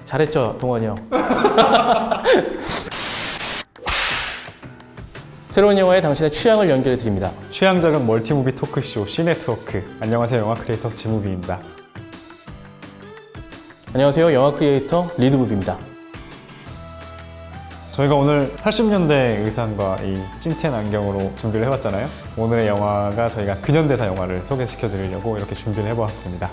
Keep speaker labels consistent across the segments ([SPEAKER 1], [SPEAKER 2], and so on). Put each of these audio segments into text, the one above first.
[SPEAKER 1] 잘했죠, 동원이 형. 새로운 영화에 당신의 취향을 연결해 드립니다.
[SPEAKER 2] 취향 저격 멀티무비 토크쇼 C네트워크. 안녕하세요, 영화 크리에이터 지무비입니다.
[SPEAKER 1] 안녕하세요, 영화 크리에이터 리드무비입니다.
[SPEAKER 2] 저희가 오늘 80년대 의상과 이 찐텐 안경으로 준비를 해봤잖아요. 오늘의 영화가 저희가 근현대사 영화를 소개시켜 드리려고 이렇게 준비를 해보았습니다.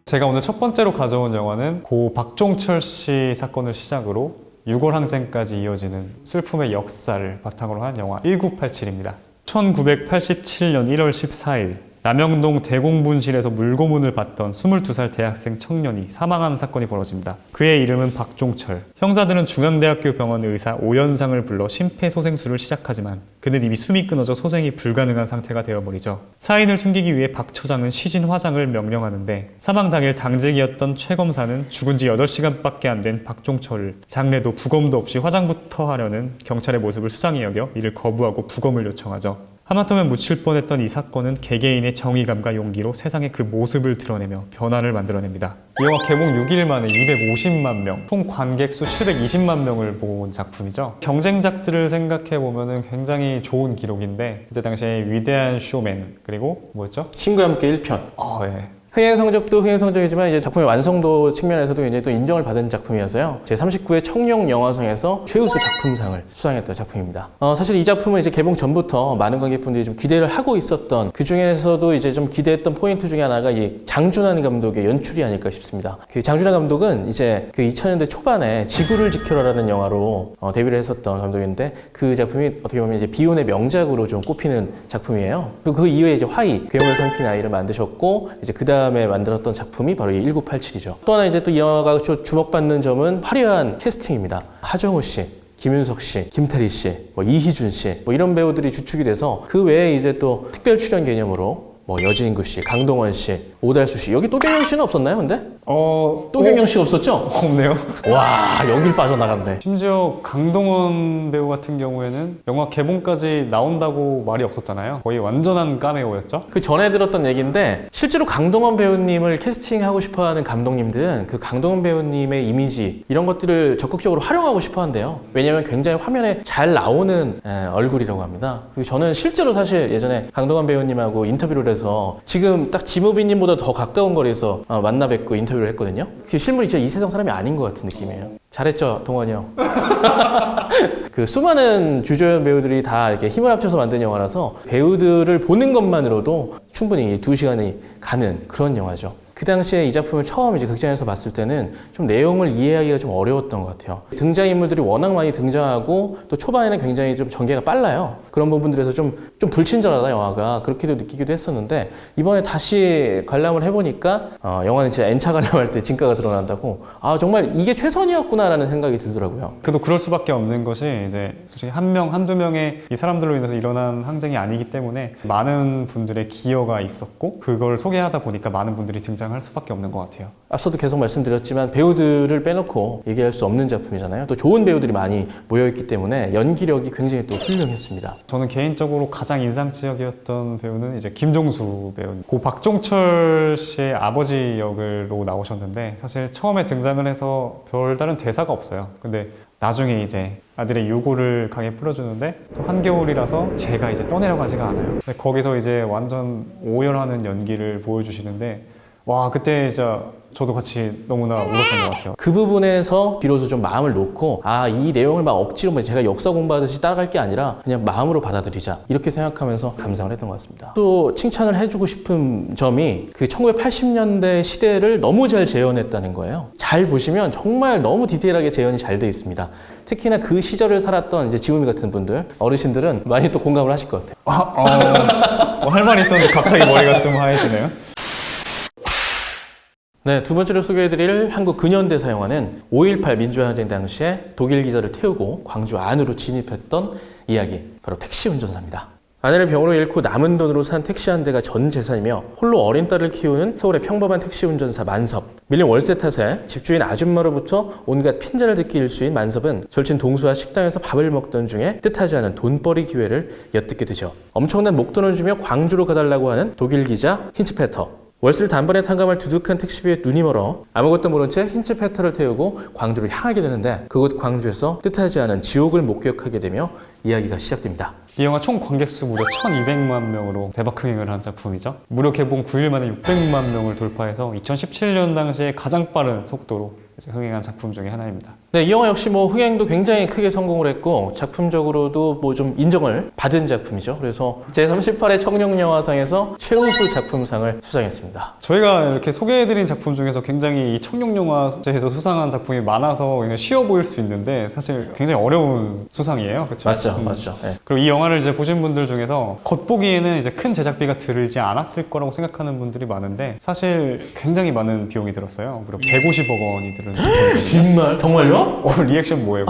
[SPEAKER 2] 제가 오늘 첫 번째로 가져온 영화는 고 박종철 씨 사건을 시작으로 6월 항쟁까지 이어지는 슬픔의 역사를 바탕으로 한 영화 1987입니다. 1987년 1월 14일 남영동 대공분실에서 물고문을 받던 22살 대학생 청년이 사망하는 사건이 벌어집니다. 그의 이름은 박종철. 형사들은 중앙대학교 병원 의사 오연상을 불러 심폐소생술을 시작하지만 그는 이미 숨이 끊어져 소생이 불가능한 상태가 되어버리죠. 사인을 숨기기 위해 박 처장은 시신 화장을 명령하는데 사망 당일 당직이었던 최 검사는 죽은 지 8시간밖에 안 된 박종철을 장례도 부검도 없이 화장부터 하려는 경찰의 모습을 수상히 여겨 이를 거부하고 부검을 요청하죠. 하마터면 묻힐 뻔했던 이 사건은 개개인의 정의감과 용기로 세상의 그 모습을 드러내며 변화를 만들어냅니다. 이 영화 개봉 6일 만에 250만 명, 총 관객 수 720만 명을 보고 온 작품이죠. 경쟁작들을 생각해보면 굉장히 좋은 기록인데 그때 당시에 위대한 쇼맨, 그리고 뭐였죠?
[SPEAKER 1] 신과 함께 1편.
[SPEAKER 2] 예.
[SPEAKER 1] 흥행 성적도 흥행 성적이지만 이제 작품의 완성도 측면에서도 굉장히 또 인정을 받은 작품이어서요. 제39회 청룡 영화상에서 최우수 작품상을 수상했던 작품입니다. 사실 이 작품은 이제 개봉 전부터 많은 관객분들이 좀 기대를 하고 있었던, 그 중에서도 이제 좀 기대했던 포인트 중에 하나가 이 장준환 감독의 연출이 아닐까 싶습니다. 그 장준환 감독은 이제 그 2000년대 초반에 지구를 지켜라라는 영화로 데뷔를 했었던 감독인데, 그 작품이 어떻게 보면 이제 비운의 명작으로 좀 꼽히는 작품이에요. 그리고 그 이후에 이제 화이, 괴물 삼킨 아이를 만드셨고, 이제 그 다음에 만들었던 작품이 바로 이 1987이죠. 또 하나 이제 또 이 영화가 주목받는 점은 화려한 캐스팅입니다. 하정우 씨, 김윤석 씨, 김태리 씨, 이희준 씨, 이런 배우들이 주축이 돼서 그 외에 이제 또 특별 출연 개념으로 여진구 씨, 강동원 씨, 오달수 씨, 여기 또경영 씨는 없었나요, 근데? 또경영 씨가 없었죠?
[SPEAKER 2] 없네요.
[SPEAKER 1] 와, 여길 빠져나갔네.
[SPEAKER 2] 심지어 강동원 배우 같은 경우에는 영화 개봉까지 나온다고 말이 없었잖아요. 거의 완전한 카메오였죠.
[SPEAKER 1] 그 전에 들었던 얘기인데, 실제로 강동원 배우님을 캐스팅하고 싶어하는 감독님들은 그 강동원 배우님의 이미지 이런 것들을 적극적으로 활용하고 싶어 한대요. 왜냐면 굉장히 화면에 잘 나오는 얼굴이라고 합니다. 그리고 저는 실제로 사실 예전에 강동원 배우님하고 인터뷰를 해서 지금 딱 지무비님보다 더 가까운 거리에서 만나 뵙고 인터뷰를 했거든요. 그 실물이 진짜 이 세상 사람이 아닌 것 같은 느낌이에요. 잘했죠, 동원이 형. 그 수많은 주조연 배우들이 다 이렇게 힘을 합쳐서 만든 영화라서 배우들을 보는 것만으로도 충분히 2시간이 가는 그런 영화죠. 그 당시에 이 작품을 처음 이제 극장에서 봤을 때는 좀 내용을 이해하기가 좀 어려웠던 것 같아요. 등장인물들이 워낙 많이 등장하고 또 초반에는 굉장히 좀 전개가 빨라요. 그런 부분들에서 좀 불친절하다, 영화가. 그렇게도 느끼기도 했었는데, 이번에 다시 관람을 해보니까 영화는 진짜 N차 관람할 때 진가가 드러난다고, 정말 이게 최선이었구나라는 생각이 들더라고요.
[SPEAKER 2] 그래도 그럴 수밖에 없는 것이 이제 솔직히 한두 명의 이 사람들로 인해서 일어난 항쟁이 아니기 때문에 많은 분들의 기여가 있었고, 그걸 소개하다 보니까 많은 분들이 등장할 수밖에 없는 것 같아요.
[SPEAKER 1] 앞서도 계속 말씀드렸지만 배우들을 빼놓고 얘기할 수 없는 작품이잖아요. 또 좋은 배우들이 많이 모여있기 때문에 연기력이 굉장히 또 훌륭했습니다.
[SPEAKER 2] 저는 개인적으로 가장 인상적이었던 배우는 이제 김종수 배우. 고 박종철 씨의 아버지 역으로 나오셨는데, 사실 처음에 등장을 해서 별다른 대사가 없어요. 근데 나중에 이제 아들의 유고를 강에 풀어주는데, 또 한겨울이라서 제가 이제 떠내려가지가 않아요. 근데 거기서 이제 완전 오열하는 연기를 보여주시는데, 와, 그때 진짜 저도 같이 너무나 울었던 것 같아요.
[SPEAKER 1] 그 부분에서 비로소 좀 마음을 놓고, 이 내용을 막 억지로 제가 역사 공부하듯이 따라갈 게 아니라 그냥 마음으로 받아들이자, 이렇게 생각하면서 감상을 했던 것 같습니다. 또 칭찬을 해주고 싶은 점이 그 1980년대 시대를 너무 잘 재현했다는 거예요. 잘 보시면 정말 너무 디테일하게 재현이 잘 돼 있습니다. 특히나 그 시절을 살았던 이제 지무미 같은 분들, 어르신들은 많이 또 공감을 하실 것 같아요.
[SPEAKER 2] 할 말이 있었는데 갑자기 머리가 좀 하얘지네요.
[SPEAKER 1] 네, 두 번째로 소개해드릴 한국 근현대사 영화는 5.18 민주화항쟁 당시에 독일 기자를 태우고 광주 안으로 진입했던 이야기, 바로 택시 운전사입니다. 아내를 병으로 잃고 남은 돈으로 산 택시 한 대가 전 재산이며 홀로 어린 딸을 키우는 서울의 평범한 택시 운전사 만섭. 밀린 월세 탓에 집주인 아줌마로부터 온갖 핀잔을 듣기 일수인 만섭은 절친 동수와 식당에서 밥을 먹던 중에 뜻하지 않은 돈벌이 기회를 엿듣게 되죠. 엄청난 목돈을 주며 광주로 가달라고 하는 독일 기자 힌츠페터. 월세를 단번에 탕감할 두둑한 택시비에 눈이 멀어 아무것도 모른 채 흰집 페터를 태우고 광주를 향하게 되는데 그곳 광주에서 뜻하지 않은 지옥을 목격하게 되며 이야기가 시작됩니다.
[SPEAKER 2] 이 영화 총 관객수 무려 1200만 명으로 대박 흥행을 한 작품이죠. 무려 개봉 9일 만에 600만 명을 돌파해서 2017년 당시에 가장 빠른 속도로 이제 흥행한 작품 중에 하나입니다.
[SPEAKER 1] 네, 이 영화 역시 뭐 흥행도 굉장히 크게 성공을 했고 작품적으로도 뭐 좀 인정을 받은 작품이죠. 그래서 제38회 청룡영화상에서 최우수 작품상을 수상했습니다.
[SPEAKER 2] 저희가 이렇게 소개해드린 작품 중에서 굉장히 이 청룡영화제에서 수상한 작품이 많아서 그냥 쉬워 보일 수 있는데 사실 굉장히 어려운 수상이에요. 그렇죠?
[SPEAKER 1] 맞죠, 맞죠. 네.
[SPEAKER 2] 그리고 이 영화를 이제 보신 분들 중에서 겉보기에는 이제 큰 제작비가 들지 않았을 거라고 생각하는 분들이 많은데 사실 굉장히 많은 비용이 들었어요. 무려 150억 원이 드는
[SPEAKER 1] 정말? 정말요?
[SPEAKER 2] 리액션 뭐예요?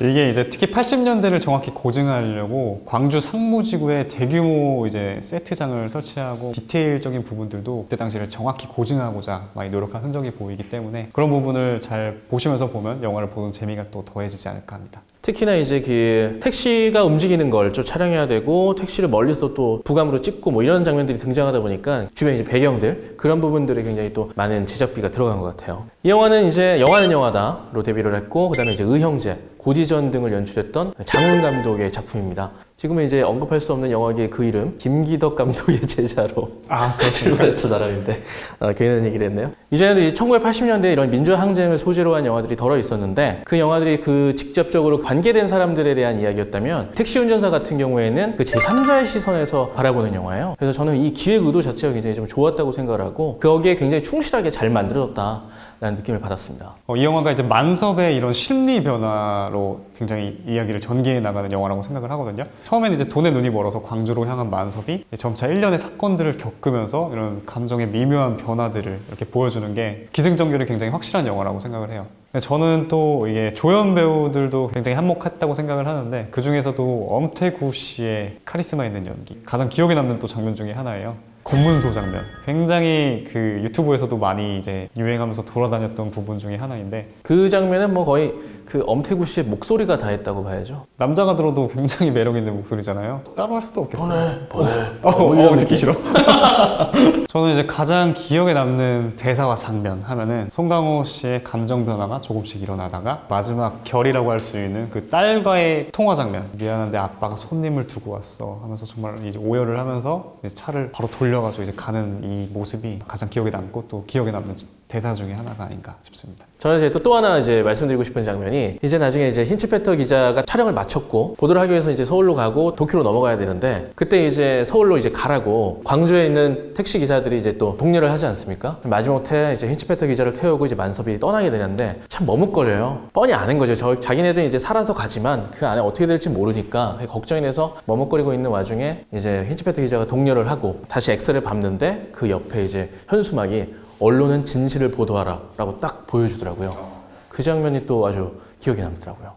[SPEAKER 2] 이게 이제 특히 80년대를 정확히 고증하려고 광주 상무지구에 대규모 이제 세트장을 설치하고 디테일적인 부분들도 그때 당시를 정확히 고증하고자 많이 노력한 흔적이 보이기 때문에 그런 부분을 잘 보시면서 보면 영화를 보는 재미가 또 더해지지 않을까 합니다.
[SPEAKER 1] 특히나 이제 그 택시가 움직이는 걸 좀 촬영해야 되고 택시를 멀리서 또 부감으로 찍고 뭐 이런 장면들이 등장하다 보니까 주변 이제 배경들 그런 부분들이 굉장히 또 많은 제작비가 들어간 것 같아요. 이 영화는 이제 영화는 영화다로 데뷔를 했고 그다음에 이제 의형제, 고지전 등을 연출했던 장훈 감독의 작품입니다. 지금은 이제 언급할 수 없는 영화계의 그 이름 김기덕 감독의 제자로 출발했던 사람인데 괜한 얘기를 했네요. 이전에도 1980년대에 이런 민주화 항쟁을 소재로 한 영화들이 덜어 있었는데 그 영화들이 그 직접적으로 관계된 사람들에 대한 이야기였다면 택시 운전사 같은 경우에는 그 제3자의 시선에서 바라보는 영화예요. 그래서 저는 이 기획 의도 자체가 굉장히 좀 좋았다고 생각을 하고 거기에 굉장히 충실하게 잘 만들어졌다 라는 느낌을 받았습니다.
[SPEAKER 2] 이 영화가 이제 만섭의 이런 심리 변화로 굉장히 이야기를 전개해 나가는 영화라고 생각을 하거든요. 처음에는 이제 돈에 눈이 멀어서 광주로 향한 만섭이 점차 일련의 사건들을 겪으면서 이런 감정의 미묘한 변화들을 이렇게 보여주는 게 기승전결이 굉장히 확실한 영화라고 생각을 해요. 저는 또 이게 조연 배우들도 굉장히 한몫했다고 생각을 하는데 그 중에서도 엄태구 씨의 카리스마 있는 연기 가장 기억에 남는 또 장면 중에 하나예요. 검문소 장면 굉장히 그 유튜브에서도 많이 이제 유행하면서 돌아다녔던 부분 중에 하나인데
[SPEAKER 1] 그 장면은 뭐 거의 그 엄태구 씨의 목소리가 다 했다고 봐야죠.
[SPEAKER 2] 남자가 들어도 굉장히 매력 있는 목소리잖아요. 따로 할 수도 없겠어요. 듣기 싫어. 저는 이제 가장 기억에 남는 대사와 장면 하면은 송강호 씨의 감정 변화가 조금씩 일어나다가 마지막 결이라고 할 수 있는 그 딸과의 통화 장면. 미안한데 아빠가 손님을 두고 왔어 하면서 정말 이제 오열을 하면서 이제 차를 바로 돌려가지고 이제 가는 이 모습이 가장 기억에 남고 또 기억에 남는 대사 중에 하나가 아닌가 싶습니다.
[SPEAKER 1] 저는 이제 또 하나 이제 말씀드리고 싶은 장면이 이제 나중에 이제 흰치페터 기자가 촬영을 마쳤고 보도를 하기 위해서 이제 서울로 가고 도쿄로 넘어가야 되는데 그때 이제 서울로 이제 가라고 광주에 있는 택시 기사들이 이제 또 독려를 하지 않습니까? 마지못해 이제 흰치페터 기자를 태우고 이제 만섭이 떠나게 되는데 참 머뭇거려요. 뻔히 아는 거죠. 자기네들은 이제 살아서 가지만 그 안에 어떻게 될지 모르니까 걱정이 돼서 머뭇거리고 있는 와중에 이제 흰치페터 기자가 독려를 하고 다시 엑셀을 밟는데 그 옆에 이제 현수막이 언론은 진실을 보도하라 라고 딱 보여주더라고요. 그 장면이 또 아주 기억에 남더라고요.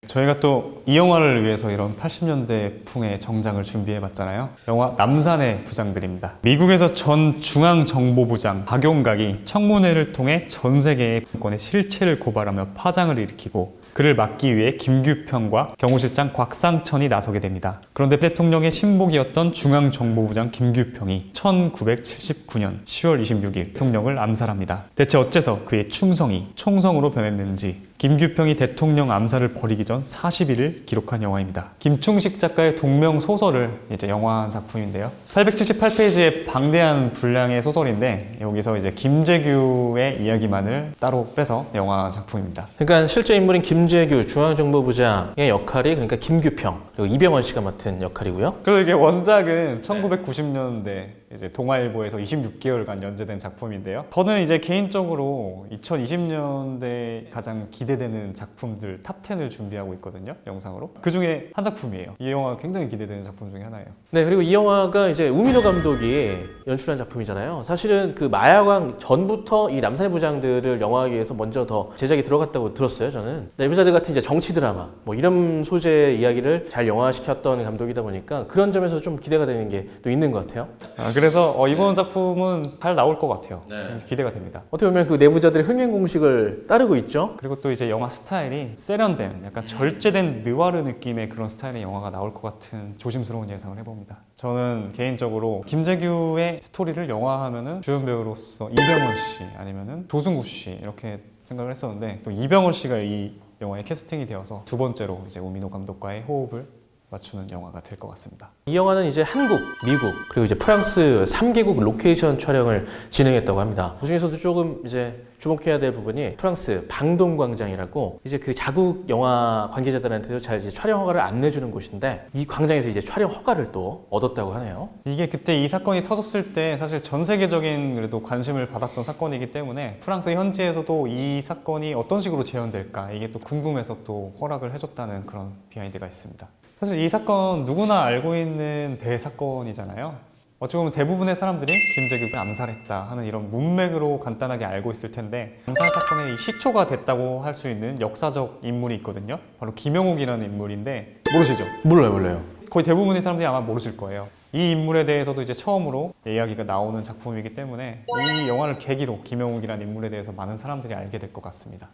[SPEAKER 2] 저희가 또 이 영화를 위해서 이런 80년대 풍의 정장을 준비해봤잖아요. 영화 남산의 부장들입니다. 미국에서 전 중앙정보부장 박용각이 청문회를 통해 전 세계의 정권의 실체를 고발하며 파장을 일으키고 그를 막기 위해 김규평과 경호실장 곽상천이 나서게 됩니다. 그런데 대통령의 신복이었던 중앙정보부장 김규평이 1979년 10월 26일 대통령을 암살합니다. 대체 어째서 그의 충성이 총성으로 변했는지 김규평이 대통령 암살을 벌이기 전 40일을 기록한 영화입니다. 김충식 작가의 동명 소설을 이제 영화한 작품인데요. 878페이지의 방대한 분량의 소설인데 여기서 이제 김재규의 이야기만을 따로 빼서 영화 작품입니다.
[SPEAKER 1] 그러니까 실제 인물인 김재규 중앙정보부장의 역할이 그러니까 김규평 그리고 이병헌 씨가 맡은 역할이고요.
[SPEAKER 2] 그래서 이게 원작은 1990년대 이제 동아일보에서 26개월간 연재된 작품인데요. 저는 이제 개인적으로 2020년대 가장 기대되는 작품들 탑10을 준비하고 있거든요. 영상으로. 그 중에 한 작품이에요. 이 영화가 굉장히 기대되는 작품 중에 하나예요.
[SPEAKER 1] 네, 그리고 이 영화가 이제 우민호 감독이 연출한 작품이잖아요. 사실은 그 마야광 전부터 이 남산의 부장들을 영화하기 위해서 먼저 더 제작이 들어갔다고 들었어요, 저는. 내부자들 같은 이제 정치 드라마, 뭐 이런 소재의 이야기를 잘 영화시켰던 감독이다 보니까 그런 점에서 좀 기대가 되는 게 또 있는 것 같아요.
[SPEAKER 2] 그래서 그래서 이번 작품은 잘 나올 것 같아요.
[SPEAKER 1] 네.
[SPEAKER 2] 기대가 됩니다.
[SPEAKER 1] 어떻게 보면 그 내부자들의 흥행 공식을 따르고 있죠.
[SPEAKER 2] 그리고 또 이제 영화 스타일이 세련된 약간 절제된 느와르 느낌의 그런 스타일의 영화가 나올 것 같은 조심스러운 예상을 해봅니다. 저는 개인적으로 김재규의 스토리를 영화하면은 주연 배우로서 이병헌 씨 아니면은 조승우 씨 이렇게 생각을 했었는데 또 이병헌 씨가 이 영화에 캐스팅이 되어서 두 번째로 이제 우민호 감독과의 호흡을 맞추는 영화가 될 것 같습니다.
[SPEAKER 1] 이 영화는 이제 한국, 미국, 그리고 이제 프랑스 3개국 로케이션 촬영을 진행했다고 합니다. 그 중에서도 조금 이제 주목해야 될 부분이 프랑스 방동광장이라고 이제 그 자국 영화 관계자들한테도 잘 이제 촬영 허가를 안 내주는 곳인데 이 광장에서 이제 촬영 허가를 또 얻었다고 하네요.
[SPEAKER 2] 이게 그때 이 사건이 터졌을 때 사실 전 세계적인 그래도 관심을 받았던 사건이기 때문에 프랑스 현지에서도 이 사건이 어떤 식으로 재현될까 이게 또 궁금해서 또 허락을 해줬다는 그런 비하인드가 있습니다. 사실 이 사건 누구나 알고 있는 대사건이잖아요. 어찌 보면 대부분의 사람들이 김재규를 암살했다 하는 이런 문맥으로 간단하게 알고 있을 텐데 암살 사건의 이 시초가 됐다고 할 수 있는 역사적 인물이 있거든요. 바로 김영욱이라는 인물인데 모르시죠?
[SPEAKER 1] 몰라요.
[SPEAKER 2] 거의 대부분의 사람들이 아마 모르실 거예요. 이 인물에 대해서도 이제 처음으로 이야기가 나오는 작품이기 때문에 이 영화를 계기로 김영욱이라는 인물에 대해서 많은 사람들이 알게 될 것 같습니다.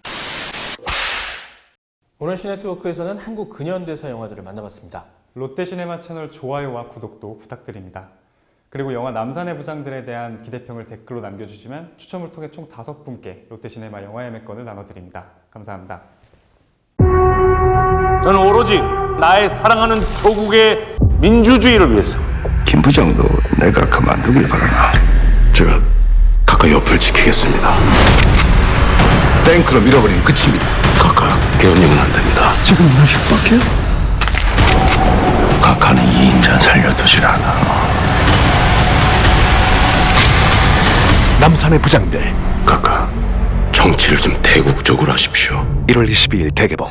[SPEAKER 1] 오늘 시네트워크에서는 한국 근현대사 영화들을 만나봤습니다.
[SPEAKER 2] 롯데시네마 채널 좋아요와 구독도 부탁드립니다. 그리고 영화 남산의 부장들에 대한 기대평을 댓글로 남겨주시면 추첨을 통해 총 5분께 롯데시네마 영화예매권을 나눠드립니다. 감사합니다.
[SPEAKER 3] 저는 오로지 나의 사랑하는 조국의 민주주의를 위해서
[SPEAKER 4] 김 부장도 내가 그만두길 바라나.
[SPEAKER 3] 제가 가까이 옆을 지키겠습니다.
[SPEAKER 4] 탱크로 밀어버리면 끝입니다.
[SPEAKER 3] 가까 개헌령은 안 됩니다.
[SPEAKER 4] 지금 너 협박해?
[SPEAKER 3] 가까는 이 인자 살려두질 않아.
[SPEAKER 4] 남산의 부장들
[SPEAKER 3] 가까 정치를 좀 대국적으로 하십시오.
[SPEAKER 4] 1월 22일 대개봉.